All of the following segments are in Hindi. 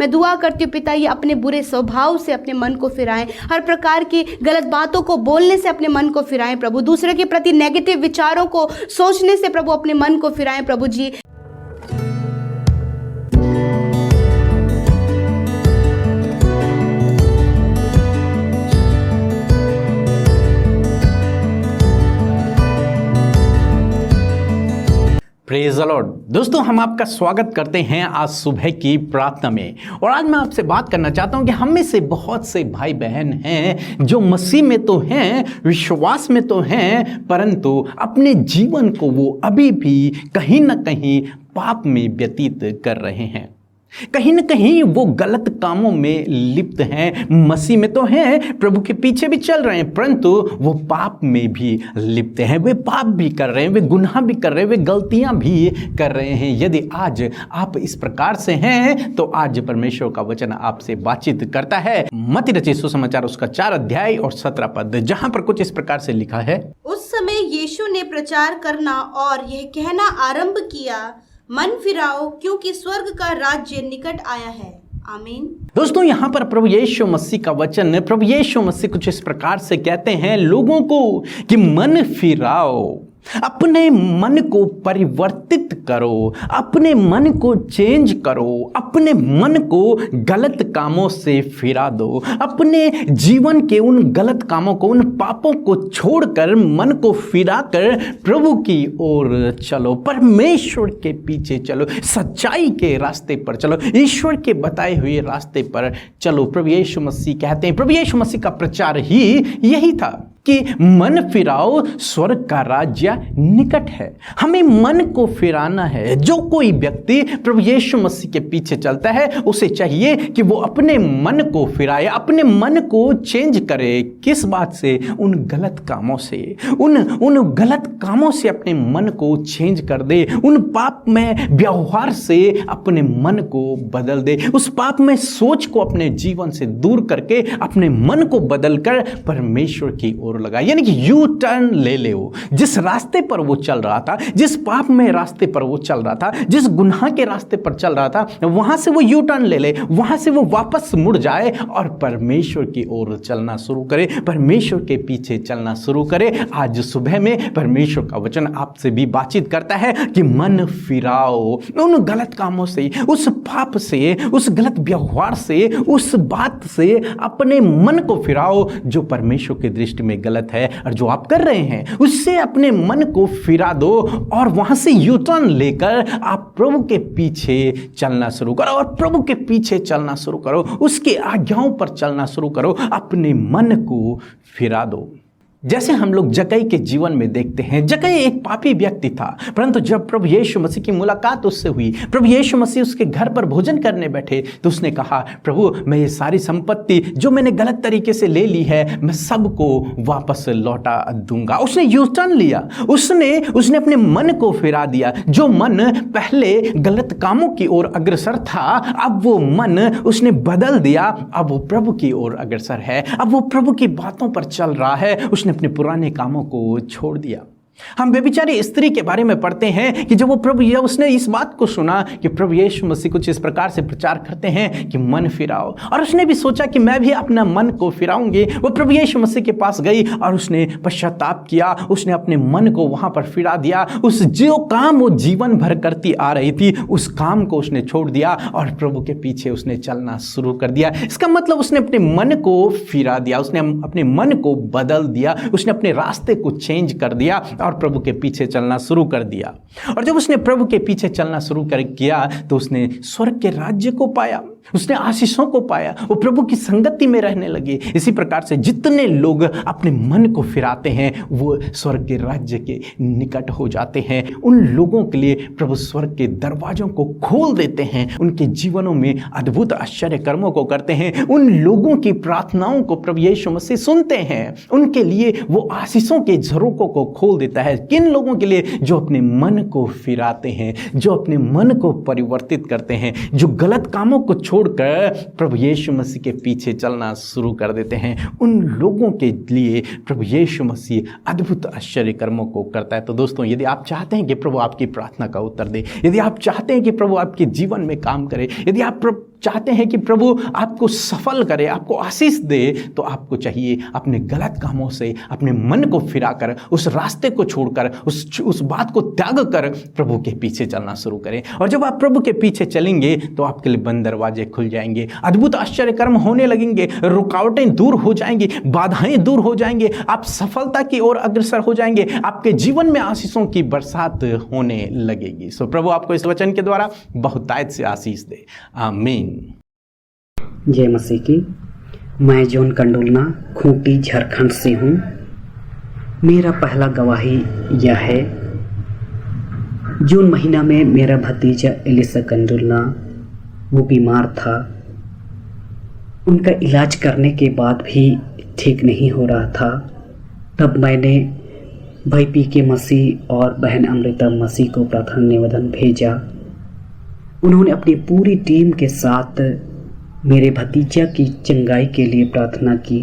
मैं दुआ करती हूँ पिता, ये अपने बुरे स्वभाव से अपने मन को फिराएं, हर प्रकार की गलत बातों को बोलने से अपने मन को फिराएं प्रभु, दूसरे के प्रति नेगेटिव विचारों को सोचने से प्रभु अपने मन को फिराएं प्रभु जी। Praise the lord. दोस्तों, हम आपका स्वागत करते हैं आज सुबह की प्रार्थना में। और आज मैं आपसे बात करना चाहता हूं कि हम में से बहुत से भाई बहन हैं जो मसीह में तो हैं, विश्वास में तो हैं, परंतु अपने जीवन को वो अभी भी कहीं ना कहीं पाप में व्यतीत कर रहे हैं। कहीं ना कहीं वो गलत कामों में लिप्त हैं। मसीह में तो हैं, प्रभु के पीछे भी चल रहे हैं, परंतु वो पाप में भी लिप्त हैं। वे पाप भी कर रहे हैं, वे गुनाह भी कर रहे हैं, वे गलतियां भी कर रहे हैं। यदि आज आप इस प्रकार से हैं तो आज परमेश्वर का वचन आपसे बातचीत करता है। मत्ती रचित सुसमाचार उसका 4 अध्याय और 17 पद, जहां पर कुछ इस प्रकार से लिखा है। उस समय यीशु ने प्रचार करना और यह कहना आरंभ किया, मन फिराओ क्योंकि स्वर्ग का राज्य निकट आया है। आमीन। दोस्तों, यहाँ पर प्रभु यीशु मसीह का वचन, प्रभु यीशु मसीह कुछ इस प्रकार से कहते हैं लोगों को कि मन फिराओ, अपने मन को परिवर्तित करो, अपने मन को चेंज करो, अपने मन को गलत कामों से फिरा दो, अपने जीवन के उन गलत कामों को, उन पापों को छोड़कर मन को फिराकर प्रभु की ओर चलो, परमेश्वर के पीछे चलो, सच्चाई के रास्ते पर चलो, ईश्वर के बताए हुए रास्ते पर चलो। प्रभु यीशु मसीह कहते हैं, प्रभु यीशु मसीह का प्रचार ही यही था कि मन फिराओ, स्वर्ग का राज्य निकट है। हमें मन को फिराना है। जो कोई व्यक्ति प्रभु यीशु मसीह के पीछे चलता है उसे चाहिए कि वो अपने मन को फिराए, अपने मन को चेंज करे। किस बात से? उन गलत कामों से, उन गलत कामों से अपने मन को चेंज कर दे, उन पाप में व्यवहार से अपने मन को बदल दे, उस पाप में सोच को अपने जीवन से दूर करके अपने मन को बदलकर परमेश्वर की ओर लगा, यानी कि यू टर्न ले ले। वो जिस रास्ते पर वो चल रहा था, जिस पाप में रास्ते पर वो चल रहा था, जिस गुनाह के रास्ते पर चल रहा था, वहां से वो यू टर्न ले ले, वहां से वो वापस मुड़ जाए और परमेश्वर की ओर चलना शुरू करे, परमेश्वर के पीछे चलना शुरू करे। आज सुबह में परमेश्वर का वचन आपसे भी बातचीत करता है कि मन फिराओ, उन गलत कामों से, उस पाप से, उस गलत व्यवहार से, उस बात से अपने मन को फिराओ जो परमेश्वर की दृष्टि में गलत है, और जो आप कर रहे हैं उससे अपने मन को फिरा दो और वहां से यू टर्न लेकर आप प्रभु के पीछे चलना शुरू करो, और प्रभु के पीछे चलना शुरू करो, उसके आज्ञाओं पर चलना शुरू करो, अपने मन को फिरा दो। जैसे हम लोग जक्कई के जीवन में देखते हैं, जक्कई एक पापी व्यक्ति था, परंतु जब प्रभु यीशु मसीह की मुलाकात उससे हुई, प्रभु यीशु मसीह उसके घर पर भोजन करने बैठे, तो उसने कहा, प्रभु मैं ये सारी संपत्ति जो मैंने गलत तरीके से ले ली है, मैं सबको वापस लौटा दूंगा। उसने यू टर्न लिया, उसने अपने मन को फिरा दिया। जो मन पहले गलत कामों की ओर अग्रसर था, अब वो मन उसने बदल दिया, अब वो प्रभु की ओर अग्रसर है, अब वो प्रभु की बातों पर चल रहा है। उसने अपने पुराने कामों को छोड़ दिया। हम बेचारी स्त्री के बारे में पढ़ते हैं कि जब उसने इस बात को सुना कि प्रभु यीशु मसीह कुछ इस प्रकार से प्रचार करते हैं कि मन फिराओ, और उसने भी सोचा कि मैं भी अपना मन को फिराऊंगी। वो प्रभु यीशु मसीह के पास गई और उसने पश्चाताप किया, उसने अपने मन को वहां पर फिरा दिया। उस जो काम वो जीवन भर करती आ रही थी, उस काम को उसने छोड़ दिया और प्रभु के पीछे उसने चलना शुरू कर दिया। इसका मतलब उसने अपने मन को फिरा दिया, उसने अपने मन को बदल दिया, उसने अपने रास्ते को चेंज कर दिया और प्रभु के पीछे चलना शुरू कर दिया। और जब उसने प्रभु के पीछे चलना शुरू कर किया तो उसने स्वर्ग के राज्य को पाया, उसने आशीषों को पाया, वो प्रभु की संगति में रहने लगे। इसी प्रकार से जितने लोग अपने मन को फिराते हैं वो स्वर्ग के राज्य के निकट हो जाते हैं। उन लोगों के लिए प्रभु स्वर्ग के दरवाजों को खोल देते हैं, उनके जीवनों में अद्भुत आश्चर्य कर्मों को करते हैं। उन लोगों की प्रार्थनाओं को प्रभु यीशु मसीह सुनते हैं, उनके लिए वो आशीषों के झरोकों को खोल देता है। किन लोगों के लिए? जो अपने मन को फिराते हैं, जो अपने मन को परिवर्तित करते हैं, जो गलत कामों को छोड़कर प्रभु यीशु मसीह के पीछे चलना शुरू कर देते हैं। उन लोगों के लिए प्रभु यीशु मसीह अद्भुत आश्चर्य कर्मों को करता है। तो दोस्तों, यदि आप चाहते हैं कि प्रभु आपकी प्रार्थना का उत्तर दे, यदि आप चाहते हैं कि प्रभु आपके जीवन में काम करे, यदि आप चाहते हैं कि प्रभु आपको सफल करे, आपको आशीष दे, तो आपको चाहिए अपने गलत कामों से अपने मन को फिराकर, उस रास्ते को छोड़कर, उस बात को त्याग कर प्रभु के पीछे चलना शुरू करें। और जब आप प्रभु के पीछे चलेंगे तो आपके लिए बंद दरवाजे खुल जाएंगे, अद्भुत आश्चर्य कर्म होने लगेंगे, रुकावटें दूर हो जाएंगी, बाधाएं दूर हो जाएंगे, आप सफलता की ओर अग्रसर हो जाएंगे, आपके जीवन में आशीषों की बरसात होने लगेगी। सो प्रभु आपको इस वचन के द्वारा बहुतायत से आशीष दे। आमीन। जय मसीह की। मैं जॉन कंडोलना खूंटी झारखंड से हूँ। मेरा पहला गवाही यह है, जून महीना में मेरा भतीजा एलिसा कंडोलना वो बीमार था। उनका इलाज करने के बाद भी ठीक नहीं हो रहा था। तब मैंने भाई पी के मसीह और बहन अमृता मसीह को प्रार्थना निवेदन भेजा। उन्होंने अपनी पूरी टीम के साथ मेरे भतीजा की चंगाई के लिए प्रार्थना की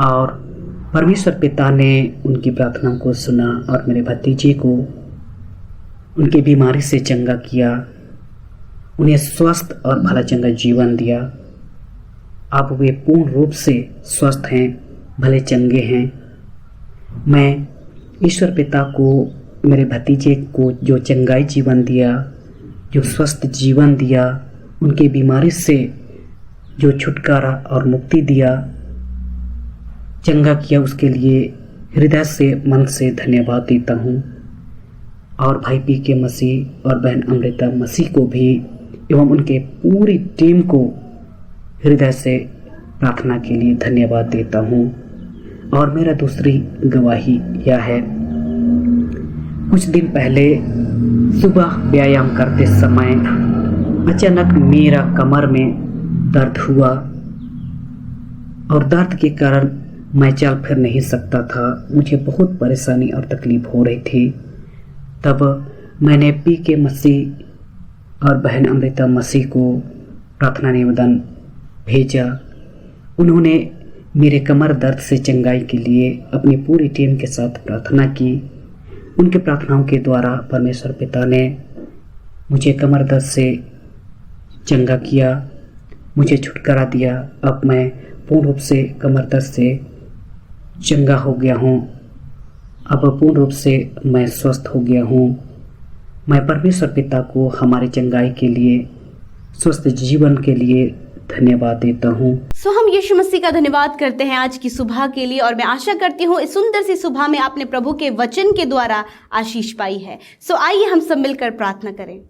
और परमेश्वर पिता ने उनकी प्रार्थना को सुना और मेरे भतीजे को उनकी बीमारी से चंगा किया, उन्हें स्वस्थ और भला चंगा जीवन दिया। अब वे पूर्ण रूप से स्वस्थ हैं, भले चंगे हैं। मैं ईश्वर पिता को, मेरे भतीजे को जो चंगाई जीवन दिया, जो स्वस्थ जीवन दिया, उनके बीमारी से जो छुटकारा और मुक्ति दिया, चंगा किया, उसके लिए हृदय से, मन से धन्यवाद देता हूँ। और भाई पी के मसीह और बहन अमृता मसीह को भी एवं उनके पूरी टीम को हृदय से प्रार्थना के लिए धन्यवाद देता हूँ। और मेरा दूसरी गवाही यह है, कुछ दिन पहले सुबह व्यायाम करते समय अचानक मेरा कमर में दर्द हुआ और दर्द के कारण मैं चल फिर नहीं सकता था। मुझे बहुत परेशानी और तकलीफ हो रही थी। तब मैंने पी के मसीह और बहन अमृता मसीह को प्रार्थना निवेदन भेजा। उन्होंने मेरे कमर दर्द से चंगाई के लिए अपनी पूरी टीम के साथ प्रार्थना की। उनके प्रार्थनाओं के द्वारा परमेश्वर पिता ने मुझे कमर दर्द से चंगा किया, मुझे छुटकारा दिया। अब मैं पूर्ण रूप से कमर दर्द से चंगा हो गया हूँ। अब पूर्ण रूप से मैं स्वस्थ हो गया हूँ। मैं परमेश्वर पिता को हमारी चंगाई के लिए, स्वस्थ जीवन के लिए धन्यवाद देता हूँ। हम यीशु मसीह का धन्यवाद करते हैं आज की सुबह के लिए, और मैं आशा करती हूँ इस सुंदर सी सुबह में आपने प्रभु के वचन के द्वारा आशीष पाई है। आइए हम सब मिलकर प्रार्थना करें।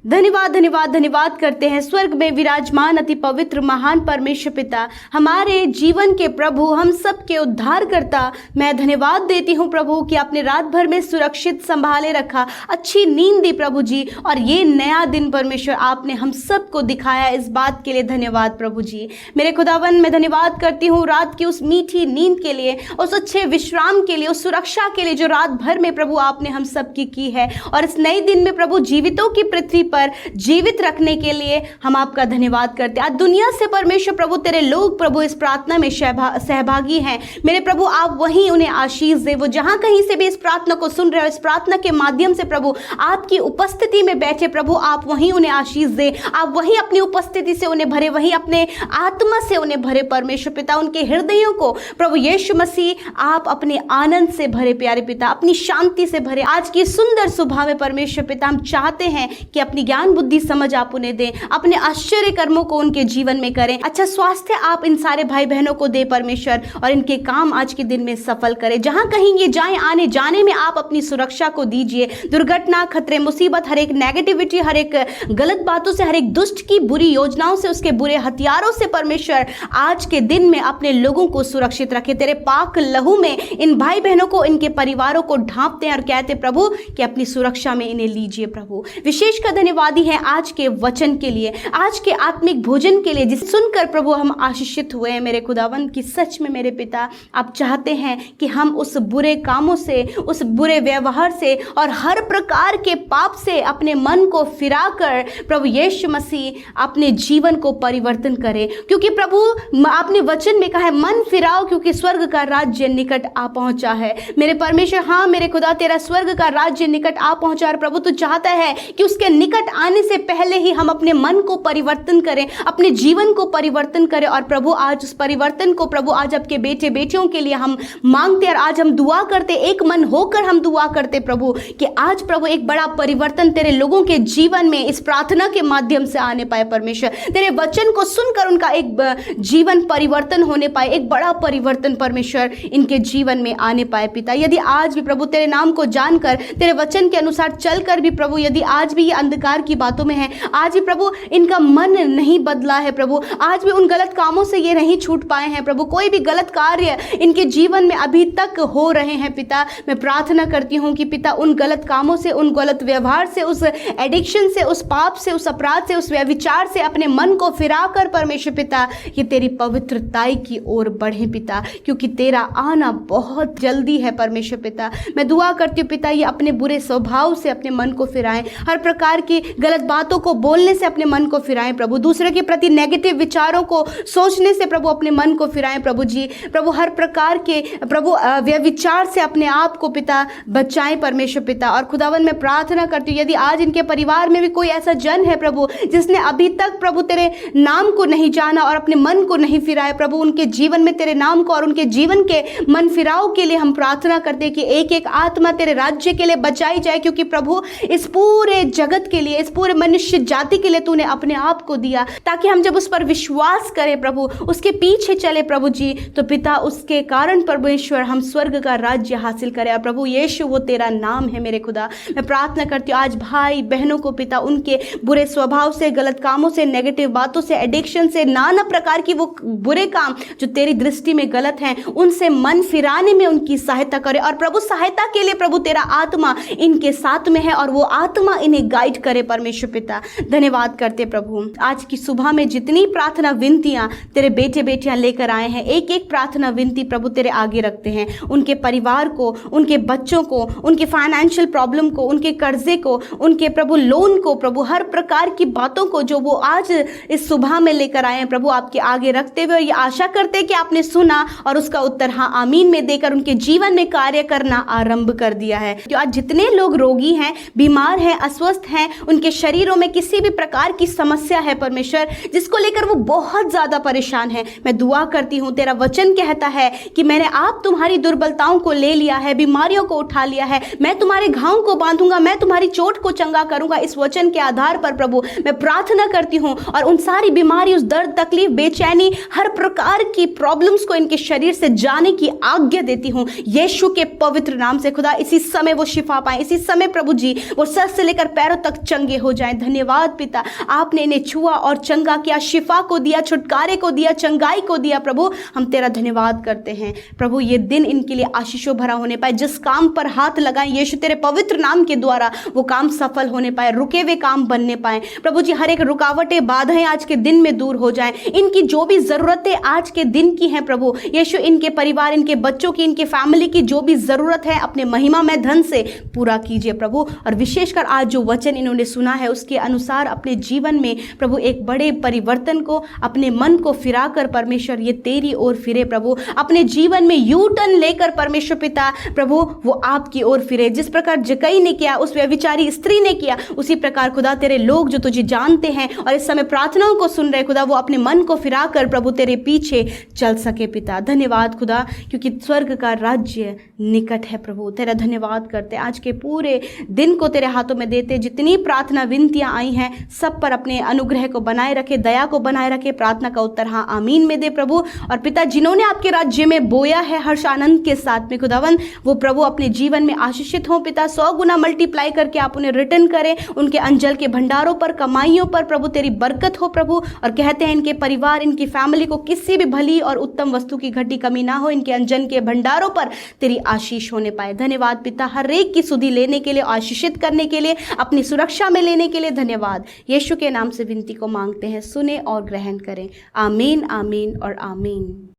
धन्यवाद धन्यवाद धन्यवाद करते हैं स्वर्ग में विराजमान अति पवित्र महान परमेश्वर पिता, हमारे जीवन के प्रभु, हम सब के उद्धार करता। मैं धन्यवाद देती हूँ प्रभु कि आपने रात भर में सुरक्षित संभाले रखा, अच्छी नींद दी प्रभु जी, और ये नया दिन परमेश्वर आपने हम सबको दिखाया। इस बात के लिए धन्यवाद प्रभु जी। मेरे खुदावन, मैं धन्यवाद करती हूँ रात की उस मीठी नींद के लिए, उस अच्छे विश्राम के लिए, उस सुरक्षा के लिए जो रात भर में प्रभु आपने हम सबकी की है। और इस नए दिन में प्रभु जीवितों की पृथ्वी पर जीवित रखने के लिए हम आपका धन्यवाद करते हैं। आज दुनिया से परमेश्वर प्रभु तेरे लोग प्रभु इस प्रार्थना में सहभागी हैं। मेरे प्रभु आप वहीं उन्हें आशीष दे, वो जहां कहीं से भी इस प्रार्थना को सुन रहे हो, इस प्रार्थना के माध्यम से प्रभु आपकी उपस्थिति में बैठे प्रभु आप वहीं उन्हें आशीष दे, आप वहीं अपनी उपस्थिति से उन्हें भरे, वहीं अपने आत्मा से उन्हें भरे परमेश्वर पिता। उनके हृदयों को प्रभु यीशु मसीह आप अपने आनंद से भरे प्यारे पिता, अपनी शांति से भरे। आज की सुंदर सुबह में परमेश्वर पिता हम चाहते हैं कि अपनी ज्ञान बुद्धि समझ आप उन्हें दें, अपने आश्चर्य कर्मों को उनके जीवन में करें, अच्छा स्वास्थ्य आप इन सारे भाई बहनों को दे परमेश्वर, और इनके काम आज के दिन में सफल करें। जहां कहीं ये जाएं, आने जाने में आप अपनी सुरक्षा को दीजिए। दुर्घटना, खतरे, मुसीबत, हर एक नेगेटिविटी, हर एक गलत बातों से, हर एक दुष्ट की बुरी योजनाओं से, उसके बुरे हथियारों से परमेश्वर आज के दिन में अपने लोगों को सुरक्षित रखे। तेरे पाक लहू में इन भाई बहनों को, इनके परिवारों को ढांपते हैं और कहते प्रभु कि अपनी सुरक्षा में इन्हें लीजिए प्रभु। विशेष का धन्यवादी है आज के वचन के लिए, आज के आत्मिक भोजन के लिए, जिसे सुनकर प्रभु हम आशीषित हुए हैं। मेरे खुदावन की सच में मेरे पिता आप चाहते हैं कि हम उस बुरे कामों से, उस बुरे व्यवहार से और हर प्रकार के पाप से अपने मन को फिराकर प्रभु यीशु मसीह अपने जीवन को परिवर्तन करें। क्योंकि प्रभु आपने वचन में कहा है मन फिराओ क्योंकि स्वर्ग का राज्य निकट आ पहुंचा है। मेरे परमेश्वर, हाँ मेरे खुदा तेरा स्वर्ग का राज्य निकट आ पहुंचा, और प्रभु तू चाहता है कि उसके निकट निकट आने से पहले ही हम अपने मन को परिवर्तन करें, अपने जीवन को परिवर्तन करें। और प्रभु आज उस परिवर्तन को प्रभु आज आपके बेटे बेटियों के लिए हम मांगते हैं और आज हम दुआ करते, एक मन होकर हम दुआ करते प्रभु कि आज प्रभु एक बड़ा परिवर्तन तेरे लोगों के जीवन में इस प्रार्थना के माध्यम से आने पाए। परमेश्वर तेरे वचन को सुनकर उनका एक जीवन परिवर्तन होने पाए, एक बड़ा परिवर्तन परमेश्वर इनके जीवन में आने पाए पिता। यदि आज भी प्रभु तेरे नाम को जानकर तेरे वचन के अनुसार चलकर भी प्रभु यदि आज भी ये अंधकार की बातों में है, आज भी प्रभु इनका मन नहीं बदला है प्रभु, आज भी उन गलत कामों से ये नहीं छूट पाए हैं प्रभु, कोई भी गलत कार्य इनके जीवन में अभी तक हो रहे हैं पिता, मैं प्रार्थना करती हूँ कि पिता उन गलत कामों से, उन गलत व्यवहार से, उस एडिक्शन से, उस पाप से, उस अपराध से, उस व्यभिचार से अपने मन को फिराकर परमेश्वर पिता ये तेरी पवित्रताई की ओर बढ़े पिता, क्योंकि तेरा आना बहुत जल्दी है परमेश्वर पिता। मैं दुआ करती हूँ पिता ये अपने बुरे स्वभाव से अपने मन को फिराएं, हर प्रकार की गलत बातों को बोलने से अपने मन को फिराएं प्रभु, दूसरे के प्रति नेगेटिव विचारों को सोचने से प्रभु अपने मन को फिराएं प्रभु जी, प्रभु हर प्रकार के प्रभु व्यभिचार से अपने आप को पिता बचाएं परमेश्वर पिता। और खुदावन मैं प्रार्थना करती हूँ यदि आज इनके परिवार में भी कोई ऐसा जन है प्रभु जिसने अभी तक प्रभु तेरे नाम को नहीं जाना और अपने मन को नहीं फिराया प्रभु, उनके जीवन में तेरे नाम को और उनके जीवन के मन फिराव के लिए हम प्रार्थना करते हैं कि एक एक आत्मा तेरे राज्य के लिए बचाई जाए, क्योंकि प्रभु इस पूरे जगत के लिए, इस पूरे मनुष्य जाति के लिए तूने अपने आप को दिया ताकि हम जब उस पर विश्वास करें प्रभु, उसके पीछे चले प्रभु जी, तो पिता उसके कारण परमेश्वर हम स्वर्ग का राज्य हासिल करें। और प्रभु यीशु वो तेरा नाम है मेरे खुदा। मैं प्रार्थना करती हूँ आज भाई बहनों को पिता उनके बुरे स्वभाव से, गलत कामों से, नेगेटिव बातों से, एडिक्शन से, नाना प्रकार की वो बुरे काम जो तेरी दृष्टि में गलत हैं उनसे मन फिराने में उनकी सहायता करे। और प्रभु सहायता के लिए प्रभु तेरा आत्मा इनके साथ में है और वो आत्मा इन्हें गाइड करे परमेश्वर पिता। धन्यवाद करते प्रभु आज की सुबह में जितनी प्रार्थना विनतियां तेरे बेटे बेटियां लेकर आए हैं, एक एक प्रार्थना विनती प्रभु तेरे आगे रखते हैं, उनके परिवार को, उनके बच्चों को, उनके फाइनेंशियल प्रॉब्लम को, उनके कर्जे को, उनके प्रभु लोन को, प्रभु हर प्रकार की बातों को जो वो आज इस सुबह में लेकर आए हैं प्रभु आपके आगे रखते हुए, और ये आशा करते हैं कि आपने सुना और उसका उत्तर हाँ आमीन में देकर उनके जीवन में कार्य करना आरंभ कर दिया है। जो आज जितने लोग रोगी हैं, बीमार हैं, अस्वस्थ हैं, उनके शरीरों में किसी भी प्रकार की समस्या है परमेश्वर जिसको लेकर वो बहुत ज्यादा परेशान है, मैं दुआ करती हूँ तेरा वचन कहता है कि मैंने आप तुम्हारी दुर्बलताओं को ले लिया है, बीमारियों को उठा लिया है, मैं तुम्हारे घावों को बांधूंगा, मैं तुम्हारी चोट को चंगा करूंगा। इस वचन के आधार पर प्रभु मैं प्रार्थना करती हूँ और उन सारी बीमारी, उस दर्द, तकलीफ, बेचैनी, हर प्रकार की प्रॉब्लम्स को इनके शरीर से जाने की आज्ञा देती हूँ यीशु के पवित्र नाम से। खुदा इसी समय वो शिफा पाए, इसी समय प्रभु जी वो सर से लेकर पैरों तक चंगे हो जाएं। धन्यवाद पिता, आपने इन्हें छुआ और चंगा किया, शिफा को दिया, छुटकारे को दिया, चंगाई को दिया प्रभु, हम तेरा धन्यवाद करते हैं प्रभु। ये दिन इनके लिए आशीषों भरा होने पाए, जिस काम पर हाथ लगाएं यीशु तेरे पवित्र नाम के द्वारा वो काम सफल होने पाए, रुके हुए काम बनने पाए प्रभु जी। हर एक रुकावटें, बाधाएं आज के दिन में दूर हो जाएं, इनकी जो भी जरूरतें आज के दिन की हैं प्रभु यीशु, इनके परिवार, इनके बच्चों की, इनके फैमिली की जो भी जरूरत है अपने महिमा में धन से पूरा कीजिए प्रभु। और विशेषकर आज जो वचन इन्होंने सुना है उसके अनुसार अपने जीवन में प्रभु एक बड़े परिवर्तन को, अपने मन को फिराकर परमेश्वर ये तेरी ओर फिरे प्रभु, अपने जीवन में यू टर्न लेकर परमेश्वर पिता प्रभु वो आपकी ओर फिरे। जिस प्रकार जकई ने किया, उस व्यभिचारी स्त्री ने किया, उसी प्रकार खुदा तेरे लोग जो तुझे जानते हैं और इस समय प्रार्थनाओं को सुन रहे खुदा वो अपने मन को फिराकर प्रभु तेरे पीछे चल सके पिता। धन्यवाद खुदा, क्योंकि स्वर्ग का राज्य निकट है प्रभु। तेरा धन्यवाद करते, आज के पूरे दिन को तेरे हाथों में देते, जितनी प्रार्थना विनतियां आई हैं सब पर अपने अनुग्रह को बनाए रखे, दया को बनाए रखे, प्रार्थना का उत्तर हाँ आमीन में दे प्रभु। और पिता जिन्होंने आपके राज्य में बोया है हर्ष आनंद के साथ में खुदावन, वो प्रभु अपने जीवन में आशीषित हो पिता, 100 गुना मल्टीप्लाई करके आप उन्हें रिटर्न करें, उनके अंजल के भंडारों पर, कमाइयों पर प्रभु तेरी बरकत हो प्रभु। और कहते हैं इनके परिवार, इनकी फैमिली को किसी भी भली और उत्तम वस्तु की घटी कमी ना हो, इनके अंजन के भंडारों पर तेरी आशीष होने पाए। धन्यवाद पिता, हर एक की सुधि लेने के लिए, आशीषित करने के लिए, अपनी सुरक्षा में लेने के लिए धन्यवाद। यीशु के नाम से विनती को मांगते हैं, सुने और ग्रहण करें। आमीन, आमीन और आमीन।